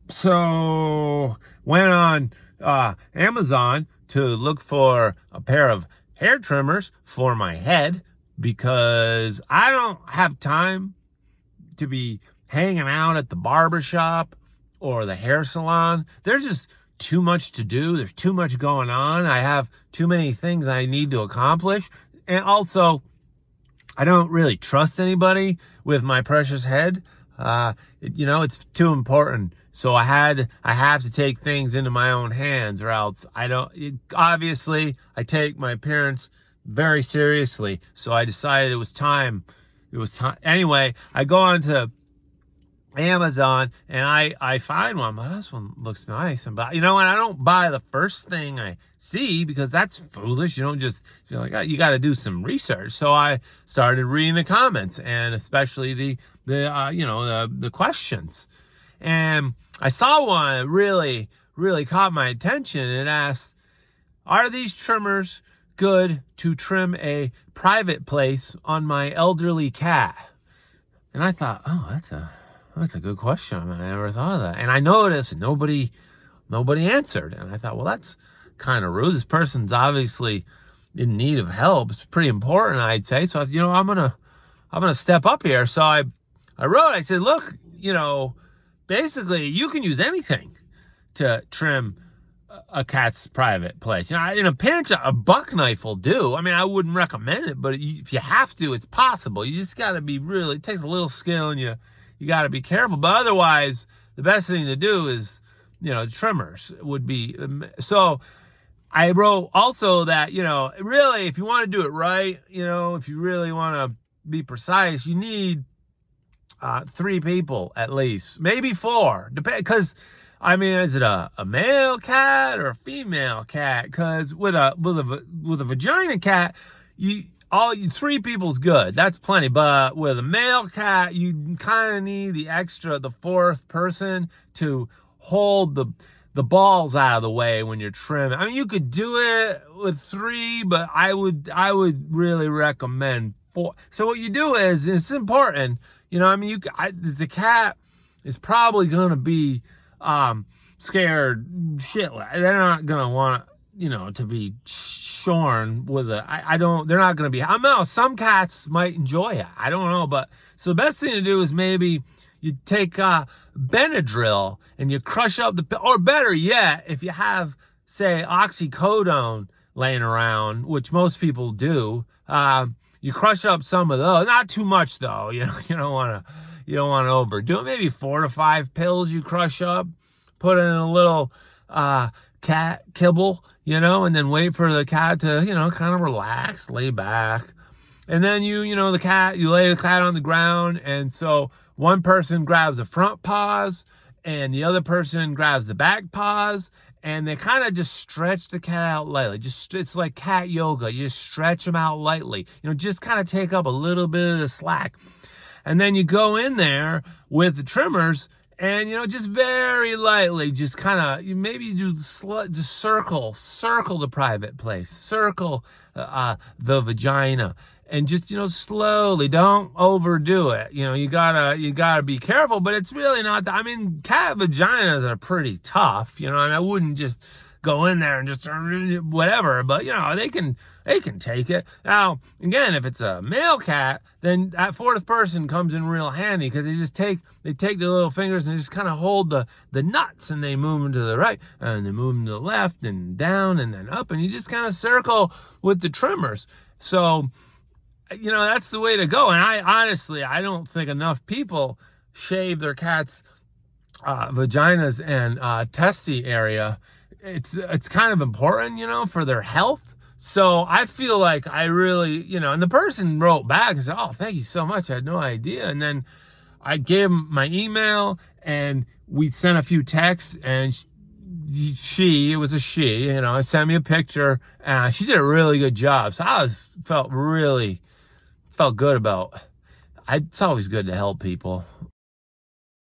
So went on Amazon to look for a pair of hair trimmers for my head because I don't have time to be hanging out at the barber shop or the hair salon. There's just too much to do. There's too much going on. I have too many things I need to accomplish. And also, I don't really trust anybody with my precious head. It's too important. So I have to take things into my own hands, or else obviously, I take my appearance very seriously. So I decided it was time. It was time. Anyway, I go on to Amazon and I find one. Well, this one looks nice. And and I don't buy the first thing I see because that's foolish. You don't just feel like, oh, you got to do some research. So I started reading the comments, and especially the questions. And I saw one that really, really caught my attention. It asked, "Are these trimmers good to trim a private place on my elderly cat?" And I thought, oh, that's a good question. I never thought of that. And I noticed nobody answered. And I thought, well, that's kind of rude. This person's obviously in need of help. It's pretty important, I'd say. So I'm gonna step up here. So I wrote. I said, look, basically, you can use anything to trim a cat's private place. In a pinch, a buck knife will do. I mean, I wouldn't recommend it, but if you have to, it's possible. You just got to be it takes a little skill, and you got to be careful. But otherwise, the best thing to do is, trimmers would be. So I wrote also that, really, if you want to do it right, if you really want to be precise, you need 3 people at least, maybe 4, because is it a male cat or a female cat? Because with a vagina cat, 3 people's good. That's plenty. But with a male cat, you kind of need the 4th person to hold the balls out of the way when you're trimming. I mean, you could do it with 3, but I would really recommend 4. So what you do is, it's important. The cat is probably going to be scared shitless. They're not going to want, to be shorn with they're not going to be, I don't know, some cats might enjoy it. I don't know. But so the best thing to do is maybe you take Benadryl and you crush up or better yet, if you have, say, oxycodone laying around, which most people do, you crush up some of those, not too much though. You don't want to overdo it. Maybe 4 to 5 pills you crush up, put it in a little cat kibble, and then wait for the cat to, kind of relax, lay back. And then you lay the cat on the ground. And so one person grabs the front paws and the other person grabs the back paws. And they kind of just stretch the cat out lightly. It's like cat yoga. You just stretch them out lightly. Just kind of take up a little bit of the slack. And then you go in there with the trimmers and, just very lightly, just kind of, maybe you do just circle the private place, circle the vagina. And just, slowly, don't overdo it. You gotta be careful, but it's really not cat vaginas are pretty tough. I wouldn't just go in there and just whatever, but they can take it. Now, again, if it's a male cat, then that 4th person comes in real handy because they take their little fingers and just kind of hold the nuts, and they move them to the right and they move them to the left and down and then up, and you just kind of circle with the trimmers. So, that's the way to go. And I don't think enough people shave their cats' vaginas and testy area. It's kind of important, for their health. So I feel like I really, and the person wrote back and said, "Oh, thank you so much. I had no idea." And then I gave him my email and we sent a few texts, and it was a she, sent me a picture. She did a really good job. So I felt good about, it's always good to help people.